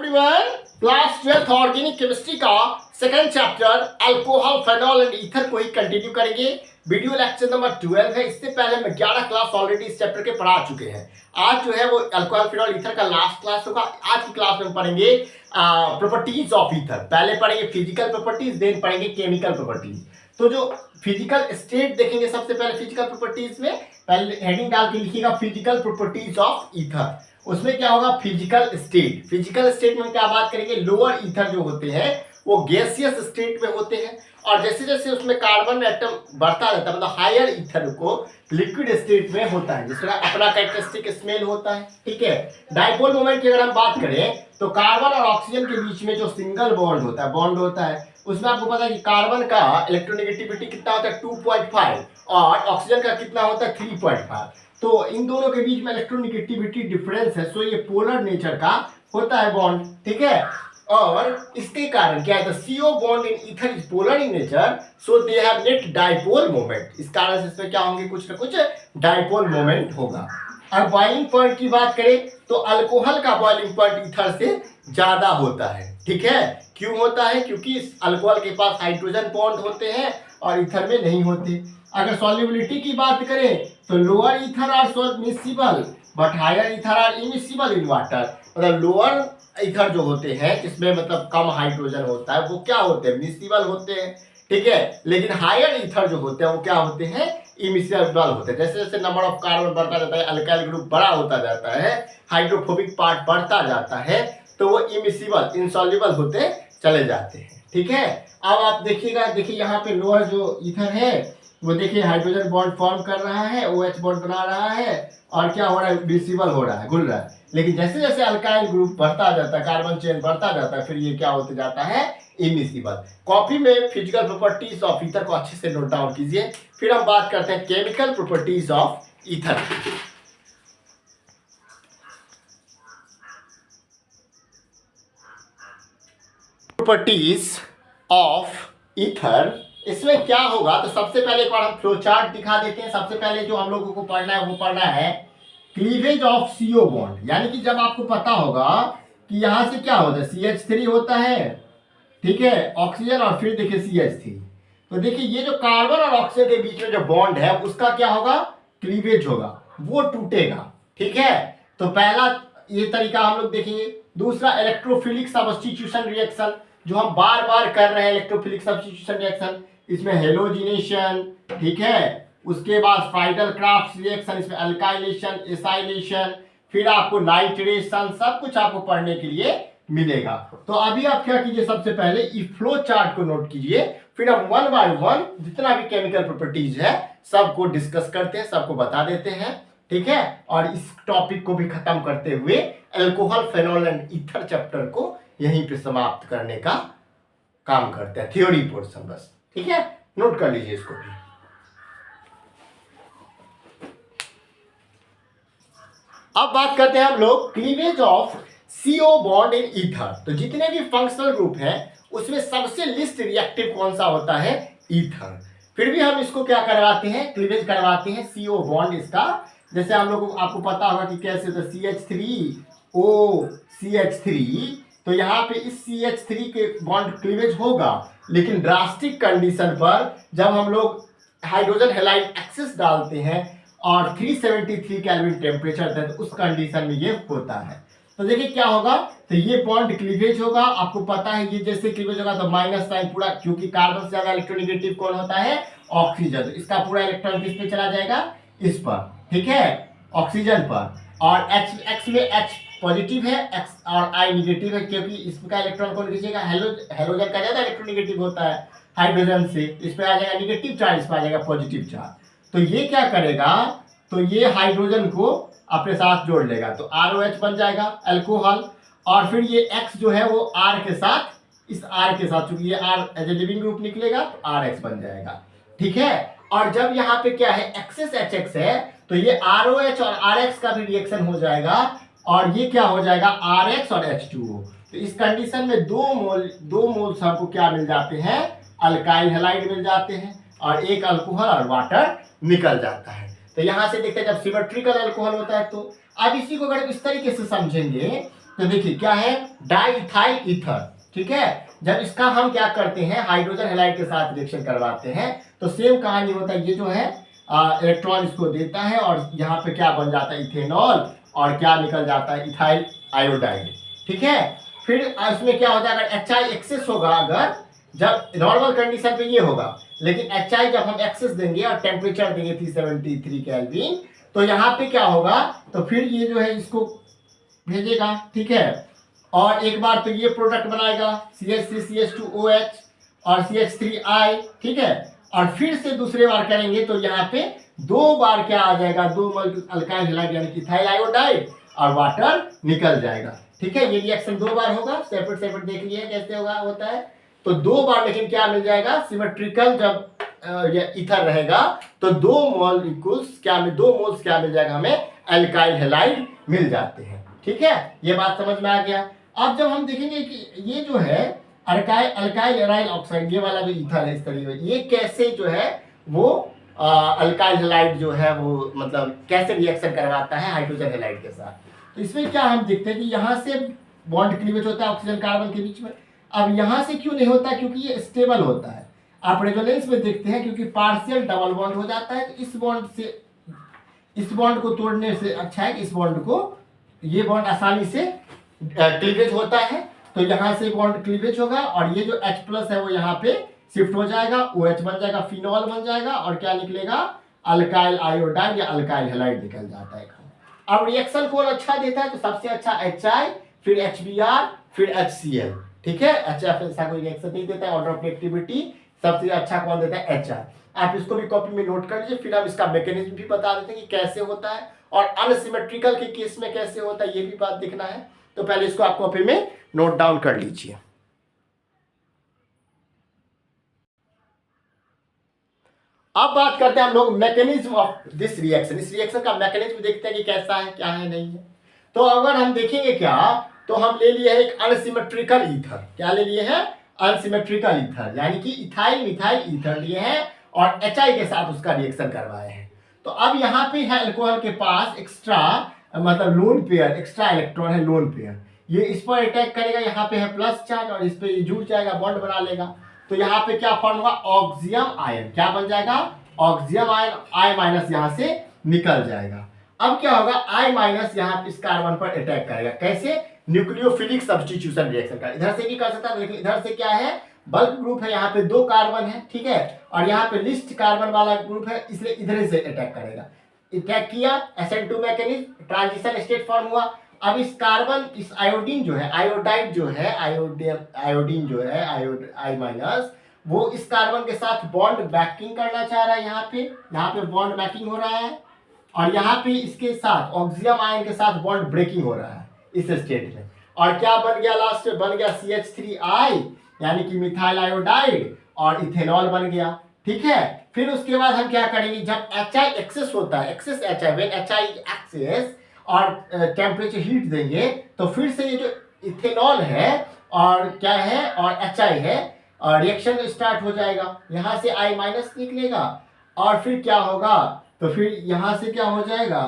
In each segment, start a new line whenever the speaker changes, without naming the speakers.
Everyone, class 12th organic chemistry का second chapter alcohol, phenol and ether को ही continue करेंगे। वीडियो लेक्चर नंबर 12 है। इससे पहले हम 11 क्लास ऑलरेडी इस चैप्टर के पढ़ा चुके हैं। आज जो है वो अल्कोहल, फेनॉल, ईथर का लास्ट क्लास होगा। आज की क्लास में हम पढ़ेंगे प्रॉपर्टीज ऑफ ईथर। पहले पढ़ेंगे फिजिकल प्रॉपर्टीज, देन पढ़ेंगे केमिकल प्रॉपर्टीज। तो जो फिजिकल स्टेट देखेंगे सबसे पहले फिजिकल प्रॉपर्टीज में, पहले हेडिंग डाल के लिखिएगा फिजिकल प्रॉपर्टीज ऑफ ईथर। उसमें क्या होगा, फिजिकल स्टेट। फिजिकल स्टेट में क्या बात करेंगे, लोअर ईथर जो होते हैं वो गैसियस स्टेट में होते हैं, और जैसे जैसे उसमें कार्बन एटम बढ़ता रहता है, मतलब हायर ईथर को लिक्विड स्टेट में होता है, जिसका अपना कैरेक्टरिस्टिक स्मेल होता है। ठीक है। डाइपोल मोमेंट की अगर हम बात करें तो कार्बन और ऑक्सीजन के बीच में जो सिंगल बॉन्ड होता है उसमें आपको पता है कि कार्बन का इलेक्ट्रोनेगेटिविटी कितना होता है 2.5 और ऑक्सीजन का कितना होता है 3.5। तो इन दोनों के बीच में इलेक्ट्रोनेगेटिविटी डिफरेंस है, सो ये पोलर नेचर का होता है बॉन्ड। ठीक है। और इसके कारण क्या है, CO bond in ether is polar in nature, so they have net dipole moment. इस कारण से इसमें क्या होंगे, कुछ ना कुछ डाइपोल मोमेंट होगा। और बॉइलिंग पॉइंट की बात करें तो अल्कोहल का बॉइलिंग पॉइंट ईथर से ज्यादा होता है। ठीक है। क्यों होता है, क्योंकि इस अल्कोहल के पास हाइड्रोजन बॉन्ड होते हैं और ईथर में नहीं होते। अगर सॉल्युबिलिटी की बात करें तो lower ether are miscible but higher ether are immiscible in water. मतलब लोअर ईथर जो होते हैं इसमें मतलब कम हाइड्रोजन होता है, वो क्या होते हैं, मिसिबल होते हैं। ठीक है। लेकिन हायर ईथर जो होते हैं वो क्या होते हैं, इमिसिबल होते हैं। जैसे जैसे नंबर ऑफ कार्बन बढ़ता जाता है, अल्काइल ग्रुप बड़ा होता जाता है, हाइड्रोफोबिक पार्ट बढ़ता जाता है, तो वो इमिसिबल, इनसॉल्युबल होते चले जाते हैं। ठीक है। अब आप देखिएगा, देखिए यहाँ पे लोअर जो ईथर है वो देखिए हाइड्रोजन बॉन्ड फॉर्म कर रहा है, OH बॉन्ड बना रहा है, और क्या हो रहा है, मिसिबल हो रहा है, घुल रहा है। लेकिन जैसे जैसे अल्काइल ग्रुप बढ़ता जाता है, कार्बन चेन बढ़ता जाता है, फिर ये क्या होते जाता है, इमिसिबल। कॉपी में फिजिकल प्रॉपर्टीज ऑफ ईथर को अच्छे से नोट डाउन कीजिए। फिर हम बात करते हैं chemical properties of ether. Properties of ether, इसमें क्या होगा, तो सबसे पहले एक बार हम फ्लो चार्ट दिखा देते हैं। सबसे पहले जो हम लोगों को पढ़ना है वो पढ़ना है क्लीवेज ऑफ CO बॉन्ड। यानी कि जब आपको पता होगा कि यहां से क्या होता है, CH3 होता है, ठीक है, ऑक्सीजन, और फिर देखिए CH3। तो देखिए ये जो कार्बन और ऑक्सीजन के बीच में जो बॉन्ड है उसका क्या होगा, क्लीवेज होगा, वो टूटेगा। ठीक है। तो पहला ये तरीका हम लोग देखेंगे। दूसरा इलेक्ट्रोफिलिक सब्स्टिट्यूशन रिएक्शन, जो हम बार बार कर रहे हैं, इलेक्ट्रोफिलिक सब्स्टिट्यूशन रिएक्शन, इसमें हेलोजिनेशन, ठीक है, उसके बाद फ्राइडल क्राफ्ट रिएक्शन, इसमें अल्काइलेशन, एसाइलेशन, फिर आपको नाइट्रेशन, सब कुछ आपको पढ़ने के लिए मिलेगा। तो अभी आप क्या कीजिए, सबसे पहले इस फ्लो चार्ट को नोट कीजिए, फिर हम वन बाय वन जितना भी केमिकल प्रॉपर्टीज है सबको डिस्कस करते हैं, सबको बता देते हैं। ठीक है। और इस टॉपिक को भी खत्म करते हुए alcohol, phenol and ether chapter को यहीं पे समाप्त करने का काम करते हैं, थ्योरी पोर्शन बस। ठीक है। नोट कर लीजिए इसको भी। अब बात करते हैं हम लोग cleavage of CO bond in ether. तो जितने भी फंक्शनल ग्रुप हैं उसमें सबसे लिस्ट रिएक्टिव कौन सा होता है, ईथर। फिर भी हम इसको क्या करवाते हैं, क्लीवेज करवाते हैं CO बॉन्ड इसका। जैसे हम लोग को आपको पता होगा कि कैसे होता है, CH3O CH3, तो यहाँ पे इस CH3 के बॉन्ड क्लीवेज होगा, लेकिन ड्रास्टिक कंडीशन पर जब हम लोग हाइड्रोजन हैलाइड एक्सेस डालते हैं और 373 केल्विन टेम्परेचर तक, उस कंडीशन में ये होता है। तो देखिए क्या होगा, तो ये बॉन्ड क्लीवेज होगा। आपको पता है ये जैसे क्लीवेज होगा तो माइनस साइन पूरा, क्योंकि कार्बन से ज्यादा इलेक्ट्रोनेगेटिव कौन होता है, ऑक्सीजन, तो इसका पूरा इलेक्ट्रॉन किस पे चला जाएगा, इस पर। ठीक है, ऑक्सीजन पर। और X में H पॉजिटिव है, X और I निगेटिव है, क्योंकि इसका इलेक्ट्रॉन कौन खींचेगा, हेलोजन का ज्यादा इलेक्ट्रोनेगेटिव होता है हाइड्रोजन से, इस पे आ जाएगा निगेटिव चार्ज, इस पे आ जाएगा पॉजिटिव चार्ज। तो ये क्या करेगा, तो ये हाइड्रोजन को अपने साथ जोड़ लेगा, तो ROH बन जाएगा अल्कोहल। और फिर ये X जो है वो R के साथ, इस R के साथ, चूंकि ये R as a living group निकलेगा तो RX बन जाएगा। ठीक है। और जब यहाँ पे क्या है, एक्सेस HX है, तो ये ROH और RX का भी रिएक्शन हो जाएगा, और ये क्या हो जाएगा, RX और H2O। तो इस कंडीशन में दो मोल्स हमको क्या मिल जाते हैं, अल्काइल हैलाइड मिल जाते हैं, और एक अल्कोहल और वाटर निकल जाता है। तो यहां से देखते हैं जब सिमेट्रिकल अल्कोहल होता है तो। अब इसी को अगर इस तरीके से समझेंगे तो देखिए क्या है, डाइइथाइल ईथर, ठीक है। जब इसका हम क्या करते हैं, हाइड्रोजन हैलाइड के साथ रिएक्शन करवाते हैं तो सेम कहानी होता है। ये जो है इलेक्ट्रॉन इसको देता है और यहाँ पे क्या बन जाता है, इथेनॉल, और क्या निकल जाता है, इथाइल आयोडाइड, ठीक है। फिर इसमें क्या होता है, अगर HI एक्सेस होगा, अगर जब नॉर्मल कंडीशन पे ये होगा, लेकिन HI जब हम एक्सेस देंगे और टेम्परेचर देंगे 373 केल्विन, तो यहाँ पे क्या होगा, तो फिर ये जो है इसको भेजेगा, ठीक है। और एक बार तो ये प्रोडक्ट बनाएगा CH3CH2OH और CH3I, ठीक है। और फिर से दूसरे बार करेंगे तो यहाँ पे दो बार क्या आ जाएगा, 2 मोल अल्काइल हैलाइड यानी कि इथाइल आयोडाइड और वाटर निकल जाएगा, ठीक है। ये रिएक्शन 2 बार होगा, सेपरेट सेपरेट देख लिए कैसे होता है। तो 2 बार, लेकिन क्या मिल जाएगा, सिमेट्रिकल जब इथर रहेगा तो 2 मॉलिक्यूल्स क्या में 2 मोल्स क्या मिल जाएगा, हमें अल्काइल हैलाइड मिल जाते हैं, ठीक है। ये बात समझ में आ गया। अब जब हम देखेंगे कि ये जो है अल्काइल एराइल ऑक्साइड, ये वाला भी ईथर है इस तरीके, ये कैसे जो है वो अल्काइल हैलाइड जो है वो मतलब कैसे रिएक्शन करवाता है हाइड्रोजन हैलाइड के साथ। तो इसमें क्या हम देखते हैं कि यहाँ से बॉन्ड क्लीवेज होता है ऑक्सीजन कार्बन के बीच में। अब यहाँ से क्यों नहीं होता, क्योंकि ये स्टेबल होता है। आप रेजोनेंस में देखते हैं क्योंकि पार्शियल डबल बॉन्ड हो जाता है, तो इस बॉन्ड को तोड़ने से अच्छा है कि इस बॉन्ड को, ये बॉन्ड आसानी से क्लीवेज होता है, तो यहाँ से बॉन्ड क्लीवेज होगा और ये जो H+ है वो यहाँ पे शिफ्ट हो जाएगा, OH बन जाएगा, फिनॉल बन जाएगा और क्या निकलेगा, अल्काइल आयोडाइड या अल्काइल हैलाइड निकल जाता है। अब रिएक्शन कौन अच्छा देता है, तो सबसे अच्छा HI, फिर HBr, फिर HCl, ठीक है। HF ऐसा कोई रिएक्शन नहीं देता है, ऑर्डर ऑफ रिएक्टिविटी सबसे अच्छा कौन देता है, HI। आप इसको भी कॉपी में नोट कर लीजिए, फिर हम इसका मैकेनिज्म भी बता देते हैं कि कैसे होता है और अनसिमेट्रिकल के केस में कैसे होता है, ये भी बात देखना है। तो पहले इसको आप कॉपी में नोट डाउन कर लीजिए। अब बात करते हैं हम लोग मैकेनिज्म ऑफ दिस रिएक्शन। इस रिएक्शन का मैकेनिज्म देखते हैं कि कैसा है, क्या है, नहीं है। तो अगर हम देखेंगे क्या, तो हम ले लिए एक अनसिमेट्रिकल ईथर। क्या ले लिए हैं, अनसिमेट्रिकल ईथर, यानी कि इथाइल मिथाइल ईथर लिए हैं और HI के साथ उसका रिएक्शन करवाए हैं। तो अब यहाँ पे है अल्कोहल के पास एक्स्ट्रा मतलब लोन पेयर, एक्स्ट्रा इलेक्ट्रॉन है, लोन पेयर। ये इस पर अटैक करेगा, यहाँ पे है प्लस चार्ज और इस पे ये जुड़ जाएगा, बॉन्ड बना लेगा। तो यहाँ पे क्या फॉर्म होगा, ऑक्सियम आयन, क्या बन जाएगा, ऑक्सियम आयन, I- यहाँ से निकल जाएगा। अब क्या होगा, I- यहाँ इस कार्बन पर अटैक करेगा, कैसे, न्यूक्लियोफिलिक सब्स्टिट्यूशन रिएक्शन का। इधर से भी कर सकता है, लेकिन इधर से क्या है, बल्क ग्रुप है, यहाँ पे 2 कार्बन है, ठीक है, और यहाँ पे लिस्ट कार्बन वाला ग्रुप है, इसलिए इधर से अटैक करेगा। अटैक किया, SN2 mechanism, transition state form हुआ। अब इस कार्बन, इस आयोडीन जो है, आयोडाइड जो है, आयोडीन जो है, I-, वो इस कार्बन के साथ बॉन्ड बैकिंग करना चाह रहा है। यहाँ पे बॉन्ड बैकिंग हो रहा है और यहाँ पे इसके साथ ऑक्सियम आयन के साथ बॉन्ड ब्रेकिंग हो रहा है इस स्टेट में। और क्या बन गया, लास्ट में बन गया CH3I, यानी कि मिथाइल आयोडाइड, और इथेनॉल बन गया, ठीक है। फिर उसके बाद हम क्या करेंगे, जब HI एक्सेस होता है, excess HI, when HI excess और टेम्परेचर हीट देंगे, तो फिर से ये जो इथेनॉल है और क्या है और HI है, और रिएक्शन स्टार्ट हो जाएगा। यहाँ से I- निकलेगा और फिर क्या होगा, तो फिर यहाँ से क्या हो जाएगा,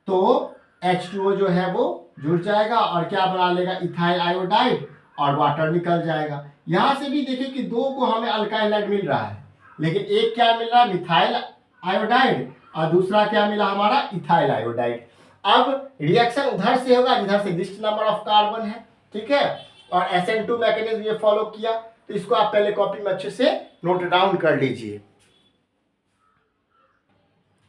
तो H2O जो है वो जुड़ जाएगा और क्या बना लेगा, इथाइल आयोडाइड, और वाटर निकल जाएगा। यहाँ से भी देखिए कि 2 को हमें अल्काइल हैलाइड मिल रहा है, लेकिन एक क्या मिल रहा है, मिथाइल आयोडाइड, और दूसरा क्या मिला हमारा, इथाइल आयोडाइड। अब रिएक्शन उधर से होगा, इधर से लिस्ट नंबर ऑफ कार्बन है, ठीक है, और SN2 मैकेनिज्म ये फॉलो किया। तो इसको आप पहले कॉपी में अच्छे से नोट डाउन कर लीजिए।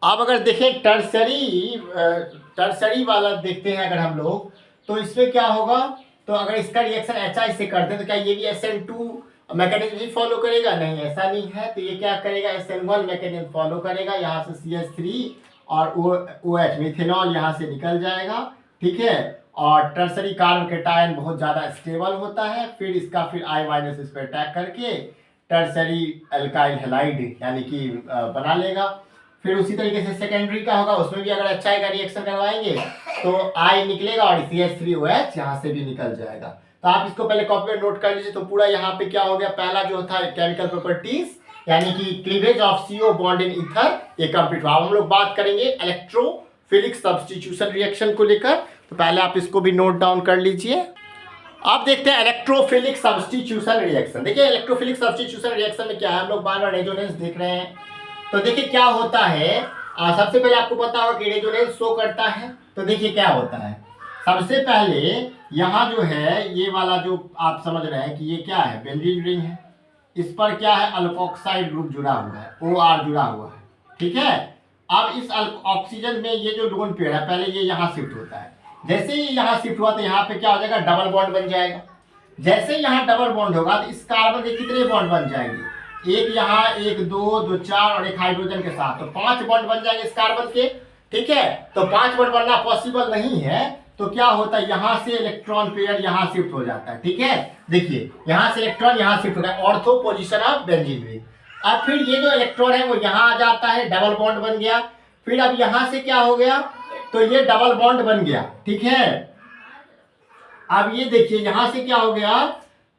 अब अगर देखें टर्सरी वाला देखते हैं अगर हम लोग, तो इसमें क्या होगा, तो अगर इसका रिएक्शन HI से करते हैं तो क्या ये भी SN2 मैकेनिज्म ही फॉलो करेगा, नहीं, ऐसा नहीं है। तो ये क्या करेगा, SN1 मैकेनिज्म फॉलो करेगा, यहाँ से CH3 और OH मिथेनॉल यहाँ से निकल जाएगा, ठीक है। और टर्सरी कार्बन कैटायन बहुत ज़्यादा स्टेबल होता है, फिर इसका फिर I- इस पर अटैक करके टर्सरी अल्काइल हैलाइड यानी कि बना लेगा। फिर उसी तरीके से सेकेंडरी का होगा, उसमें भी अगर HI का रिएक्शन करवाएंगे तो I निकलेगा और CH3OH यहाँ से भी निकल जाएगा। तो आप इसको पहले कॉपी में नोट कर लीजिए। तो पूरा यहाँ पे क्या हो गया, पहला जो था केमिकल प्रॉपर्टीज यानी कि cleavage of CO bond in ether, ये कंप्लीट हुआ। अब हम लोग बात करेंगे इलेक्ट्रोफिलिक सब्स्टिट्यूशन रिएक्शन को लेकर। तो पहले आप इसको भी नोट डाउन कर लीजिए। अब देखते हैं इलेक्ट्रोफिलिक सब्स्टिट्यूशन रिएक्शन। देखिए इलेक्ट्रोफिलिक सब्स्टिट्यूशन रिएक्शन में क्या है, हम लोग बार बार रेजोनेंस देख रहे हैं। तो देखिए क्या होता है, सबसे पहले आपको पता होगा कि रेजोनेंस शो करता है। तो देखिए क्या होता है, सबसे पहले यहाँ जो है ये वाला जो आप समझ रहे हैं कि ये क्या है, बेंजीन रिंग है। इस पर क्या है, अल्कोक्साइड ग्रुप जुड़ा हुआ है, OR जुड़ा हुआ है, ठीक है। अब इस ऑक्सीजन में ये जो लोन पेयर है, पहले ये यहाँ शिफ्ट होता है। जैसे ही यहाँ शिफ्ट हुआ तो यहाँ पे क्या हो जाएगा, डबल बॉन्ड बन जाएगा। जैसे यहाँ डबल बॉन्ड होगा तो इस कार्बन के कितने बॉन्ड बन जाएंगे, एक यहाँ, एक, दो, दो, चार और एक हाइड्रोजन के साथ, तो 5 बॉन्ड बन जाएंगे इस कार्बन के, ठीक है। तो 5 बॉन्ड बनना पॉसिबल नहीं है, तो क्या होता है, यहाँ से इलेक्ट्रॉन पेयर यहाँ शिफ्ट हो जाता है, ठीक है। देखिए यहाँ से इलेक्ट्रॉन यहाँ शिफ्ट हो गया, ortho position of benzene ring. अब फिर ये जो इलेक्ट्रॉन है वो यहाँ आ जाता है, डबल बॉन्ड बन गया। फिर अब यहाँ से क्या हो गया, तो ये डबल बॉन्ड बन गया, ठीक है। अब ये देखिए यहाँ से क्या हो गया,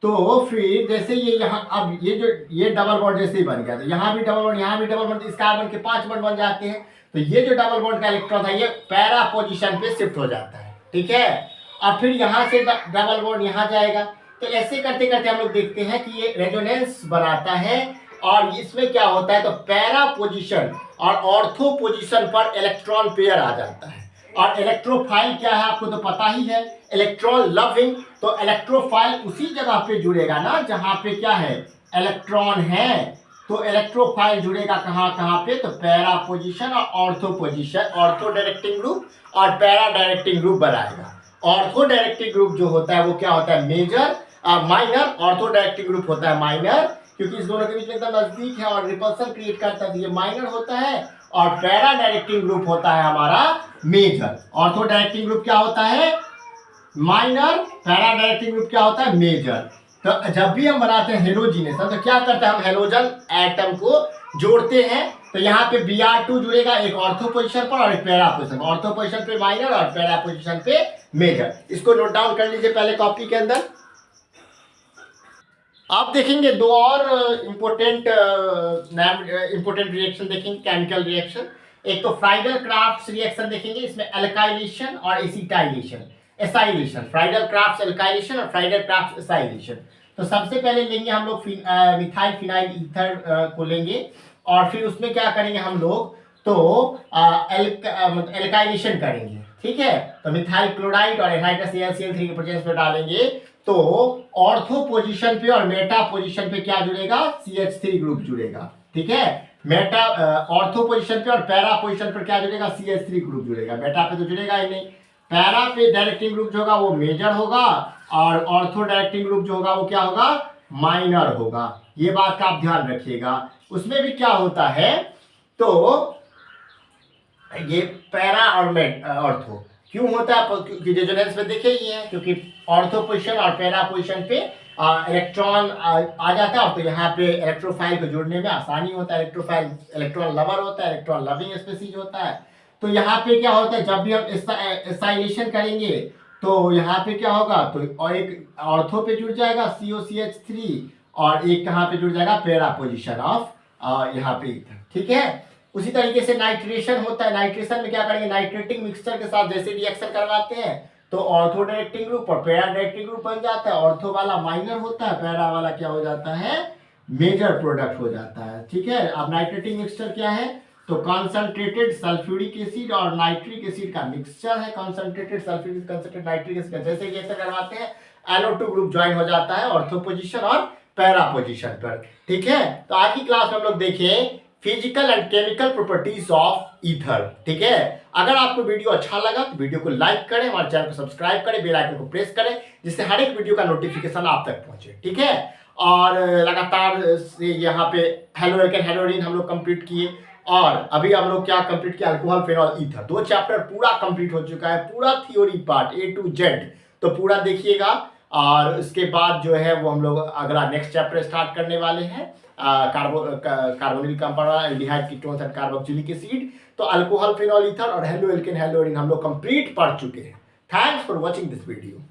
तो फिर जैसे ये यहाँ, अब ये जो ये डबल बॉन्ड जैसे ही बन गया, तो यहाँ भी डबल बॉन्ड, यहाँ भी डबल बॉन्ड, इस कार्बन के 5 बॉन्ड बन जाते हैं। तो ये जो डबल बॉन्ड का इलेक्ट्रॉन था ये पैरा पोजीशन पे शिफ्ट हो जाता है, ठीक है। अब फिर यहाँ से डबल बॉन्ड यहाँ जाएगा। तो ऐसे करते करते हम लोग देखते हैं कि ये रेजोनेंस बनाता है, और इसमें क्या होता है, तो पैरा पोजीशन और ऑर्थो पोजीशन पर इलेक्ट्रॉन पेयर आ जाता है। और इलेक्ट्रोफाइल क्या है आपको तो पता ही है, इलेक्ट्रॉन लविंग। तो इलेक्ट्रोफाइल उसी जगह पे जुड़ेगा ना जहां पे क्या है, इलेक्ट्रॉन है। तो इलेक्ट्रोफाइल जुड़ेगा कहाँ कहाँ पे, तो पैरा पोजीशन और ortho position, ortho directing group और पैरा डायरेक्टिंग ग्रुप बनाएगा। ऑर्थो डायरेक्टिंग ग्रुप जो होता है वो क्या होता है, major, minor. Ortho directing group होता है माइनर, क्योंकि इस दोनों के बीच में एकदम नजदीक है और रिपल्सन क्रिएट करता है, तो ये माइनर होता है। और पैरा डायरेक्टिंग ग्रुप होता है हमारा मेजर। ऑर्थो डायरेक्टिंग ग्रुप क्या होता है, माइनर। पैरा डायरेक्टिंग ग्रुप क्या होता है, मेजर। तो जब भी हम बनाते हैं हेलोजिनेशन तो क्या करते हैं, हम हेलोजन एटम को जोड़ते हैं। तो यहाँ पे Br2 जुड़ेगा, एक ऑर्थो पोजीशन पर और एक पैरा पोजीशन, ऑर्थो पोजीशन पे माइनर और पैरा पोजीशन पे मेजर। इसको नोट डाउन कर लीजिए पहले कॉपी के अंदर। आप देखेंगे दो और इम्पोर्टेंट रिएक्शन देखेंगे, केमिकल रिएक्शन। एक तो फ्राइडल क्राफ्ट रिएक्शन देखेंगे, इसमें एल्काइलेशन और acetylation, acylation, Friedl craft alkylation और फ्राइडल क्राफ्ट एसाइलेशन। तो सबसे पहले लेंगे हम लोग मिथाइल फिनाइल ईथर को लेंगे, और फिर उसमें क्या करेंगे हम लोग, तो एल्काइलेशन करेंगे, ठीक है। तो मिथाइल क्लोराइड और एनहाइड्रस AlCl3 के प्रेजेंस में डालेंगे, तो ऑर्थो पोजीशन पे और मेटा पोजीशन पे क्या जुड़ेगा, CH3 ग्रुप जुड़ेगा, ठीक है। मेटा ऑर्थो पोजीशन पे और पैरा पोजीशन पर क्या जुड़ेगा, CH3 ग्रुप जुड़ेगा। मेटा पे तो जुड़ेगा ही नहीं। पैरा पे डायरेक्टिंग ग्रुप जो होगा वो मेजर होगा, और ऑर्थो डायरेक्टिंग ग्रुप जो होगा वो क्या होगा, माइनर होगा। ये बात का आप ध्यान रखिएगा। उसमें भी क्या होता है, तो ये पैरा और ऑर्थो क्यों होता है, क्योंकि रेजोनेंस में देखे ही है, क्योंकि ऑर्थो पोजीशन और पैरा पोजीशन पे इलेक्ट्रॉन आ जाता है, तो यहाँ पे इलेक्ट्रोफाइल को जोड़ने में आसानी होता है। इलेक्ट्रोफाइल इलेक्ट्रॉन लवर होता है, इलेक्ट्रॉन लविंग स्पीशीज होता है। तो यहाँ पे क्या होता है, जब भी हम एसाइलेशन करेंगे तो यहाँ पे क्या होगा, तो और एक ऑर्थो पे जुड़ जाएगा COCH3, और एक कहाँ पे जुड़ जाएगा, पैरा पोजीशन ऑफ यहाँ पे, ठीक है। उसी तरीके से नाइट्रेशन होता है। नाइट्रेशन में क्या करेंगे, नाइट्रेटिंग मिक्सचर के साथ जैसे रिएक्शन करवाते हैं तो ऑर्थो डायरेक्टिंग ग्रुप और पैरा डायरेक्टिंग ग्रुप बन जाता है। ऑर्थो वाला माइनर होता है, पैरा वाला क्या हो जाता है, मेजर प्रोडक्ट हो जाता है, ठीक है। अब नाइट्रेटिंग मिक्सचर क्या है, तो कॉन्सेंट्रेटेड सल्फ्यूरिक एसिड और नाइट्रिक एसिड का मिक्सचर है। Concentrated sulphuric concentrated nitric acid का जैसे रिएक्शन करवाते हैं, NO2 ग्रुप ज्वाइन हो जाता है ऑर्थो पोजीशन और पैरा पोजीशन पर, ठीक है। तो आज की क्लास में हम लोग देखें physical and chemical properties of ether, ठीक है। अगर आपको वीडियो अच्छा लगा तो वीडियो को लाइक करें, हमारे चैनल को सब्सक्राइब करें, बेल आइकन को प्रेस करें, जिससे हर एक वीडियो का नोटिफिकेशन आप तक पहुंचे, ठीक है। और लगातार से यहाँ पे हेलोएल्केन हेलोइडिन हम लोग कंप्लीट किए, और अभी हम लोग क्या कंप्लीट किया, अल्कोहल फेनॉल ईथर। 2 चैप्टर पूरा कंप्लीट हो चुका है, पूरा theory part A to Z, तो पूरा देखिएगा। और उसके बाद जो है वो हम लोग अगला नेक्स्ट चैप्टर स्टार्ट करने वाले हैं, carbonyl compound, aldehyde, ketones and carboxylic acid. तो अल्कोहल फेनॉल ईथर और हेलोएल्केन हेलोइडिन हम लोग कंप्लीट पढ़ चुके हैं। Thanks for watching this video.